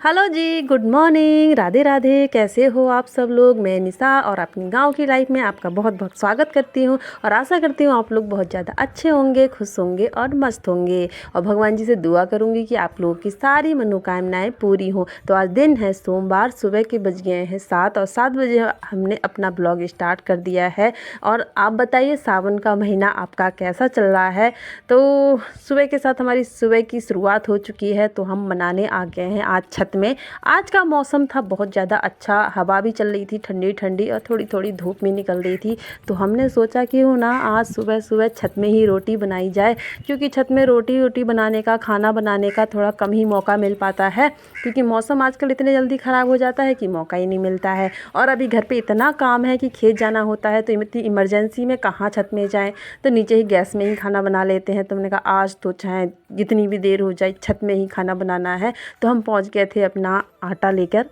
Hello जी, good morning, Radhe Radhe. कैसे हो आप सब लोग। मैं निशा और अपनी गांव की लाइफ में आपका बहुत बहुत स्वागत करती हूं और आशा करती हूं आप लोग बहुत ज़्यादा अच्छे होंगे, खुश होंगे और मस्त होंगे। और भगवान जी से दुआ करूंगी कि आप लोगों की सारी मनोकामनाएं पूरी हों। तो आज दिन है सोमवार, सुबह के बज गए हैं 7 और 7 बजे हमने अपना ब्लॉग स्टार्ट कर दिया है। और आप बताइए सावन का महीना आपका कैसा चल रहा है। तो सुबह के साथ हमारी सुबह की शुरुआत हो चुकी है, तो हम मनाने आ गए हैं आज छत में। आज का मौसम था बहुत ज़्यादा अच्छा, हवा भी चल रही थी ठंडी ठंडी और थोड़ी थोड़ी धूप भी निकल रही थी। तो हमने सोचा कि हो ना आज सुबह सुबह छत में ही रोटी बनाई जाए, क्योंकि छत में रोटी बनाने का, खाना बनाने का थोड़ा कम ही मौका मिल पाता है, क्योंकि मौसम आजकल इतने जल्दी ख़राब हो जाता है कि मौका ही नहीं मिलता है। और अभी घर पे इतना काम है कि खेत जाना होता है, तो इतनी इमरजेंसी में कहाँ छत में जाएँ, तो नीचे ही गैस में ही खाना बना लेते हैं। तो हमने कहा आज तो चाहे जितनी भी देर हो जाए छत में ही खाना बनाना है। तो हम पहुंच गए थे अपना आटा लेकर,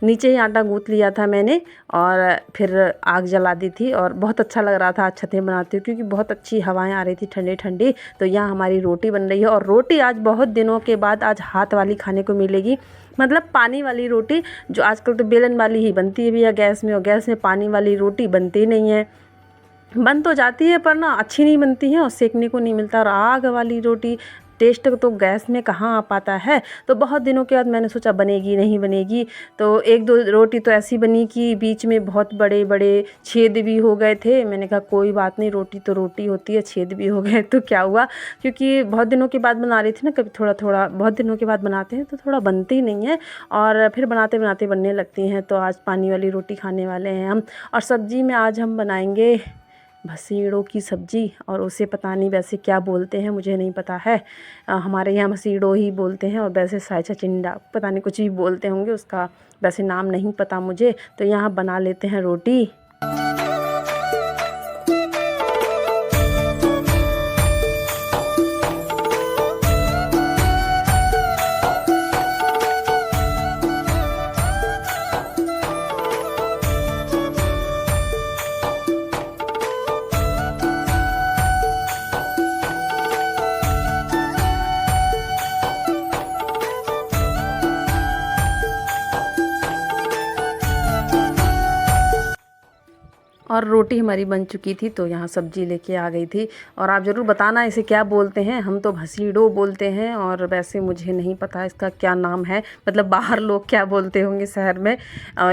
नीचे ही आटा गूंथ लिया था मैंने और फिर आग जला दी थी। और बहुत अच्छा लग रहा था आज छतें बनाती हूँ, क्योंकि बहुत अच्छी हवाएं आ रही थी ठंडी ठंडी। तो यहाँ हमारी रोटी बन रही है और रोटी आज बहुत दिनों के बाद आज हाथ वाली खाने को मिलेगी, मतलब पानी वाली रोटी। जो आजकल तो बेलन वाली ही बनती है भैया गैस में, और गैस में पानी वाली रोटी बनती नहीं है। बन तो जाती है पर ना अच्छी नहीं बनती है और सेकने को नहीं मिलता। और आग वाली रोटी टेस्ट तो गैस में कहाँ आ पाता है। तो बहुत दिनों के बाद मैंने सोचा बनेगी नहीं बनेगी, तो एक दो रोटी तो ऐसी बनी कि बीच में बहुत बड़े बड़े छेद भी हो गए थे। मैंने कहा कोई बात नहीं, रोटी तो रोटी होती है, छेद भी हो गए तो क्या हुआ, क्योंकि बहुत दिनों के बाद बना रही थी ना, कभी थोड़ा थोड़ा बहुत दिनों के बाद बनाते हैं तो थोड़ा बनती नहीं है और फिर बनाते बनाते बनने लगती हैं। तो आज पानी वाली रोटी खाने वाले हैं हम। और सब्ज़ी में आज हम बनाएंगे भसीड़ों की सब्ज़ी, और उसे पता नहीं वैसे क्या बोलते हैं, मुझे नहीं पता है। हमारे यहाँ भसीड़ों ही बोलते हैं और वैसे साइचा चिंडा पता नहीं कुछ भी बोलते होंगे, उसका वैसे नाम नहीं पता मुझे। तो यहाँ बना लेते हैं रोटी। और रोटी हमारी बन चुकी थी, तो यहाँ सब्जी लेके आ गई थी। और आप ज़रूर बताना इसे क्या बोलते हैं। हम तो भसीड़ो बोलते हैं और वैसे मुझे नहीं पता इसका क्या नाम है, मतलब बाहर लोग क्या बोलते होंगे शहर में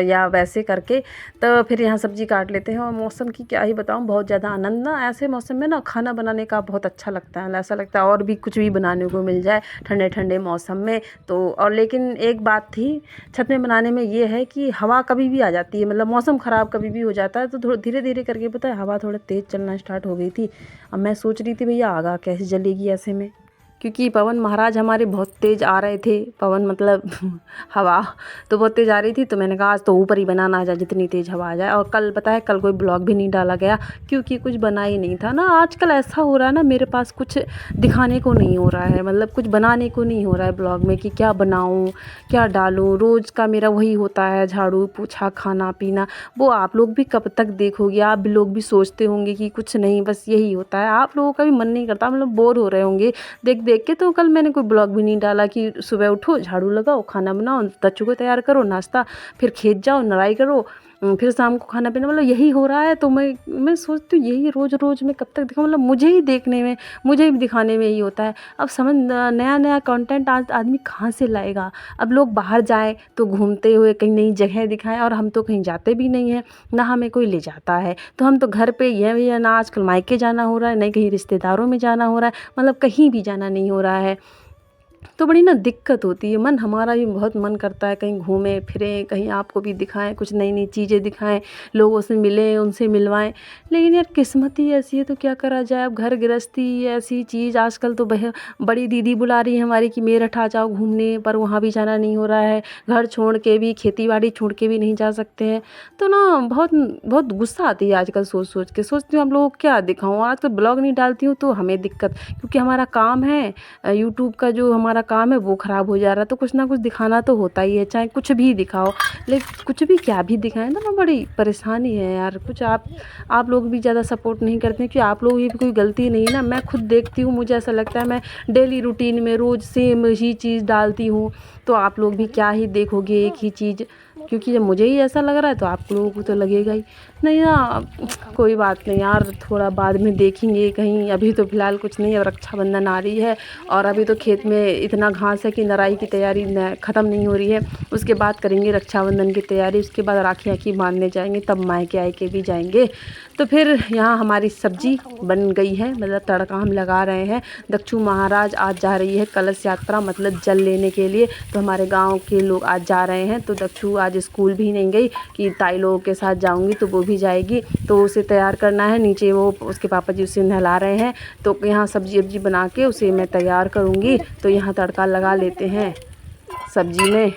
या वैसे करके। तो फिर यहाँ सब्जी काट लेते हैं। और मौसम की क्या ही बताऊँ, बहुत ज़्यादा आनंद ना ऐसे मौसम में ना खाना बनाने का बहुत अच्छा लगता है। ऐसा लगता है और भी कुछ भी बनाने को मिल जाए ठंडे ठंडे मौसम में। तो और लेकिन एक बात थी छत में बनाने में, ये है कि हवा कभी भी आ जाती है, मतलब मौसम ख़राब कभी भी हो जाता है। तो धीरे धीरे करके पता है हवा थोड़ा तेज़ चलना स्टार्ट हो गई थी। अब मैं सोच रही थी भैया आग कैसे जलेगी ऐसे में। क्योंकि पवन महाराज हमारे बहुत तेज़ आ रहे थे। पवन मतलब हवा तो बहुत तेज़ आ रही थी, तो मैंने कहा आज तो ऊपर ही बनाना आ जाए जितनी तेज़ हवा आ जाए। और कल पता है कल कोई ब्लॉग भी नहीं डाला गया क्योंकि कुछ बना ही नहीं था ना। आजकल ऐसा हो रहा है ना, मेरे पास कुछ दिखाने को नहीं हो रहा है, मतलब कुछ बनाने को नहीं हो रहा है ब्लॉग में कि क्या बनाऊँ क्या डालूँ। रोज़ का मेरा वही होता है, झाड़ू पोछा खाना पीना। वो आप लोग भी कब तक देखोगे, आप भी लोग भी सोचते होंगे कि कुछ नहीं बस यही होता है। आप लोगों का भी मन नहीं करता, मतलब बोर हो रहे होंगे देख देख के। तो कल मैंने कोई ब्लॉग भी नहीं डाला कि सुबह उठो झाड़ू लगाओ खाना बनाओ बच्चों को तैयार करो नाश्ता, फिर खेत जाओ नराई करो, फिर शाम को खाना पीना, मतलब यही हो रहा है। तो मैं सोचती हूँ यही रोज़ रोज़ मैं कब तक दिखाऊँ, मतलब मुझे ही देखने में मुझे ही दिखाने में यही होता है। अब समझ नया नया कंटेंट आज आदमी कहाँ से लाएगा। अब लोग बाहर जाएँ तो घूमते हुए कहीं नई जगह दिखाएं, और हम तो कहीं जाते भी नहीं हैं, ना हमें कोई ले जाता है। तो हम तो घर पे ही हैं भैया, ना आजकल मायके जाना हो रहा है, नहीं कहीं रिश्तेदारों में जाना हो रहा है, मतलब कहीं भी जाना नहीं हो रहा है। तो बड़ी ना दिक्कत होती है। मन हमारा भी बहुत मन करता है कहीं घूमें फिरें, कहीं आपको भी दिखाएं, कुछ नई नई चीज़ें दिखाएं, लोगों से मिलें उनसे मिलवाएं। लेकिन यार किस्मत ही ऐसी है तो क्या करा जाए। अब घर गृहस्थी ऐसी चीज़ आजकल तो बड़ी दीदी बुला रही है हमारी कि मेरठ आ जाओ घूमने, पर वहाँ भी जाना नहीं हो रहा है। घर छोड़ के भी, खेती बाड़ी छोड़ के भी नहीं जा सकते हैं। तो ना बहुत बहुत गुस्सा आती है आजकल सोच सोच के। सोचती हूँ आप लोगों को क्या दिखाऊँ। आजकल ब्लॉग नहीं डालती हूँ तो हमें दिक्कत, क्योंकि हमारा काम है यूट्यूब का जो हमारा काम है वो ख़राब हो जा रहा है। तो कुछ ना कुछ दिखाना तो होता ही है, चाहे कुछ भी दिखाओ, लेकिन कुछ भी क्या भी दिखाएं तो ना बड़ी परेशानी है यार। कुछ आप लोग भी ज़्यादा सपोर्ट नहीं करते हैं, क्योंकि आप लोगों की भी कोई गलती नहीं है ना। मैं खुद देखती हूँ, मुझे ऐसा लगता है मैं डेली रूटीन में रोज़ सेम ही चीज़ डालती हूँ, तो आप लोग भी क्या ही देखोगे एक ही चीज़। क्योंकि जब मुझे ही ऐसा लग रहा है तो आप लोगों को तो लगेगा ही। नहीं ना, कोई बात नहीं यार, थोड़ा बाद में देखेंगे कहीं, अभी तो फ़िलहाल कुछ नहीं। अब रक्षाबंधन आ रही है और अभी तो खेत में इतना घास है कि नराई की तैयारी ख़त्म नहीं हो रही है। उसके बाद करेंगे रक्षाबंधन की तैयारी, उसके बाद राखी आखी बांधने जाएंगे, तब मायके आयके भी जाएंगे। तो फिर यहाँ हमारी सब्जी बन गई है, मतलब तड़का हम लगा रहे हैं। दक्षु महाराज आज जा रही है कलश यात्रा, मतलब जल लेने के लिए। तो हमारे गांव के लोग आज जा रहे हैं, तो दक्षु आज स्कूल भी नहीं गई कि ताई लोगों के साथ जाऊंगी, तो वो भी जाएगी। तो उसे तैयार करना है, नीचे वो उसके पापा जी उसे नहला रहे हैं। तो यहाँ सब्जी वब्जी बना के उसे मैं तैयार करूँगी। तो यहाँ तड़का लगा लेते हैं सब्जी में।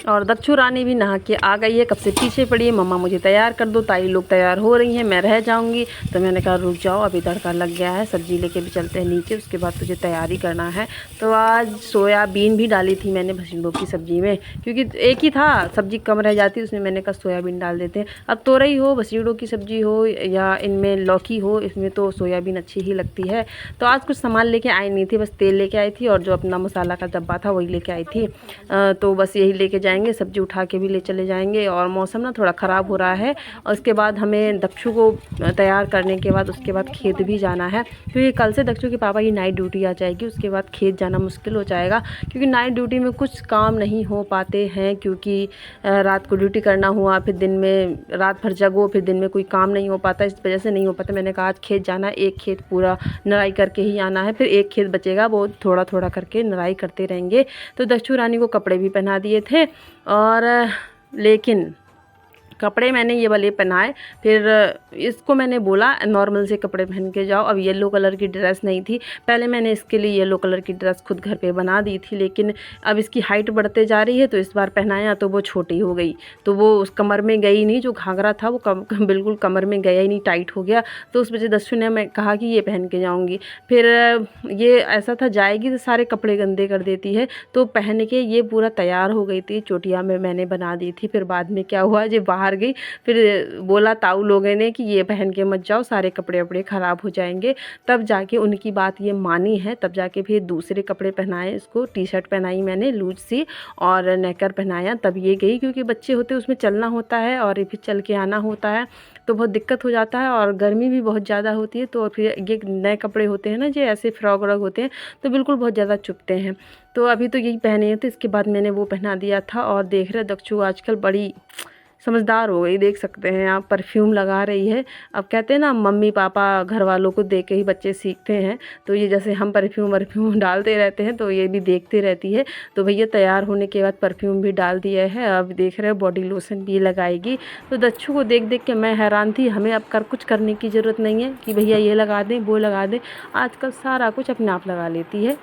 और दक्षु रानी भी नहा के आ गई है, कब से पीछे पड़ी है, मम्मा मुझे तैयार कर दो, ताई लोग तैयार हो रही हैं, मैं रह जाऊंगी। तो मैंने कहा रुक जाओ, अभी तड़का लग गया है, सब्जी लेके भी चलते हैं नीचे, उसके बाद तुझे तैयारी करना है। तो आज सोयाबीन भी डाली थी मैंने भसिंडों की सब्जी में, क्योंकि एक ही था, सब्जी कम रह जाती, उसमें मैंने कहा सोयाबीन डाल देते हैं। अब तोरई हो, भसिंडों की सब्जी हो या इनमें लौकी हो, इसमें तो सोयाबीन अच्छी ही लगती है। तो आज कुछ सामान लेके आई नहीं थी, बस तेल लेके आई थी और जो अपना मसाला का डब्बा था वही लेके आई थी। तो बस यही लेके जाएंगे, सब्जी उठा के भी ले चले जाएंगे। और मौसम ना थोड़ा ख़राब हो रहा है, और उसके बाद हमें दक्षु को तैयार करने के बाद उसके बाद खेत भी जाना है, क्योंकि कल से दक्षु के पापा की नाइट ड्यूटी आ जाएगी। उसके बाद खेत जाना मुश्किल हो जाएगा, क्योंकि नाइट ड्यूटी में कुछ काम नहीं हो पाते हैं, क्योंकि रात को ड्यूटी करना हुआ, फिर दिन में रात भर जगो, फिर दिन में कोई काम नहीं हो पाता, इस वजह से नहीं हो पाता। मैंने कहा आज खेत जाना, एक खेत पूरा नराई करके ही आना है, फिर एक खेत बचेगा वो थोड़ा थोड़ा करके नराई करते रहेंगे। तो दक्षु रानी को कपड़े भी पहना दिए थे, और लेकिन कपड़े मैंने ये वाले पहनाए, फिर इसको मैंने बोला नॉर्मल से कपड़े पहन के जाओ। अब येलो कलर की ड्रेस नहीं थी, पहले मैंने इसके लिए येलो कलर की ड्रेस खुद घर पे बना दी थी, लेकिन अब इसकी हाइट बढ़ते जा रही है तो इस बार पहनाया तो वो छोटी हो गई, तो वो उस कमर में गई नहीं। जो घाघरा था वो बिल्कुल कमर में गया ही नहीं, टाइट हो गया। तो उस वजह दस्यु ने मैं कहा कि ये पहन के जाऊँगी। फिर ये ऐसा था जाएगी तो सारे कपड़े गंदे कर देती है, तो पहन के ये पूरा तैयार हो गई थी, चोटियाँ में मैंने बना दी थी। फिर बाद में क्या हुआ, जो बाहर बाहर गई, फिर बोला ताऊ लोगों ने कि ये पहन के मत जाओ, सारे कपड़े वपड़े ख़राब हो जाएंगे। तब जाके उनकी बात ये मानी है, तब जाके फिर दूसरे कपड़े पहनाए इसको, टी शर्ट पहनाई मैंने लूज सी और नेकर पहनाया, तब ये गई। क्योंकि बच्चे होते उसमें चलना होता है और फिर चल के आना होता है, तो बहुत दिक्कत हो जाता है और गर्मी भी बहुत ज़्यादा होती है। तो फिर ये नए कपड़े होते हैं ना, जो ऐसे फ्रॉक व्रॉक होते हैं तो बिल्कुल बहुत ज़्यादा चुभते हैं। तो अभी तो यही पहने हैं, तो इसके बाद मैंने वो पहना दिया था। और देख रहे दक्षु आजकल बड़ी समझदार हो गई, देख सकते हैं आप, परफ्यूम लगा रही है। अब कहते हैं ना मम्मी पापा घर वालों को देख के ही बच्चे सीखते हैं, तो ये जैसे हम परफ्यूम वर्फ्यूम डालते रहते हैं तो ये भी देखती रहती है। तो भैया तैयार होने के बाद परफ्यूम भी डाल दिया है, अब देख रहे हैं बॉडी लोशन भी लगाएगी। तो दक्षु को देख देख के मैं हैरान थी, हमें अब कुछ करने की ज़रूरत नहीं है कि भैया ये लगा दें वो लगा दें, आजकल सारा कुछ अपने आप लगा लेती है।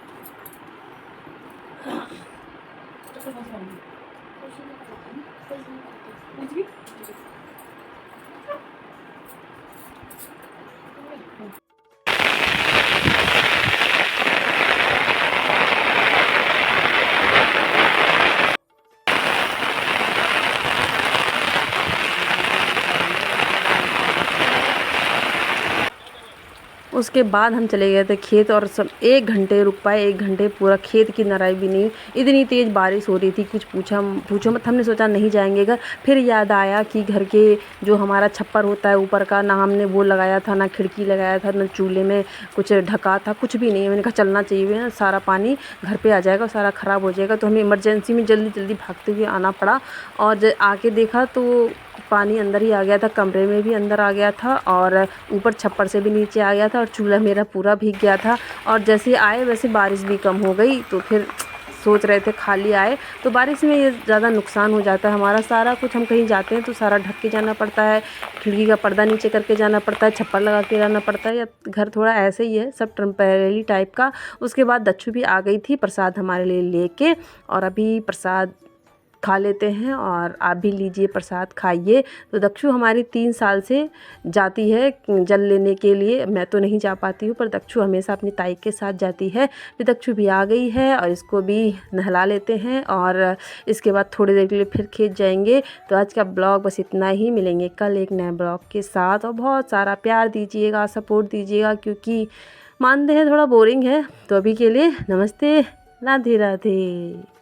उसके बाद हम चले गए थे खेत और सब 1 घंटे रुक पाए, 1 घंटे पूरा खेत की नराई भी नहीं, इतनी तेज़ बारिश हो रही थी कुछ पूछो मत। हमने सोचा नहीं जाएंगे घर, फिर याद आया कि घर के जो हमारा छप्पर होता है ऊपर का, ना हमने वो लगाया था, ना खिड़की लगाया था, ना चूल्हे में कुछ ढका था, कुछ भी नहीं। मैंने कहा चलना चाहिए ना, सारा पानी घर पे आ जाएगा, सारा ख़राब हो जाएगा। तो हमें इमरजेंसी में जल्दी जल्दी भागते हुए आना पड़ा और आके देखा तो पानी अंदर ही आ गया था, कमरे में भी अंदर आ गया था और ऊपर छप्पर से भी नीचे आ गया था और चूल्हा मेरा पूरा भीग गया था। और जैसे आए वैसे बारिश भी कम हो गई, तो फिर सोच रहे थे खाली आए, तो बारिश में ये ज़्यादा नुकसान हो जाता है हमारा। सारा कुछ हम कहीं जाते हैं तो सारा ढक के जाना पड़ता है, खिड़की का पर्दा नीचे करके जाना पड़ता है, छप्पर लगा के जाना पड़ता है। या घर थोड़ा ऐसे ही है, सब टेम्परेरी टाइप का। उसके बाद दक्षु भी आ गई थी प्रसाद हमारे लिए लेके, और अभी प्रसाद खा लेते हैं और आप भी लीजिए प्रसाद खाइए। तो दक्षु हमारी 3 साल से जाती है जल लेने के लिए, मैं तो नहीं जा पाती हूँ, पर दक्षु हमेशा अपनी ताई के साथ जाती है। फिर दक्षु भी आ गई है और इसको भी नहला लेते हैं और इसके बाद थोड़ी देर के लिए फिर खेत जाएंगे। तो आज का ब्लॉग बस इतना ही, मिलेंगे कल एक नए ब्लॉग के साथ। और बहुत सारा प्यार दीजिएगा, सपोर्ट दीजिएगा, क्योंकि मानते हैं थोड़ा बोरिंग है। तो अभी के लिए नमस्ते, राधे राधे।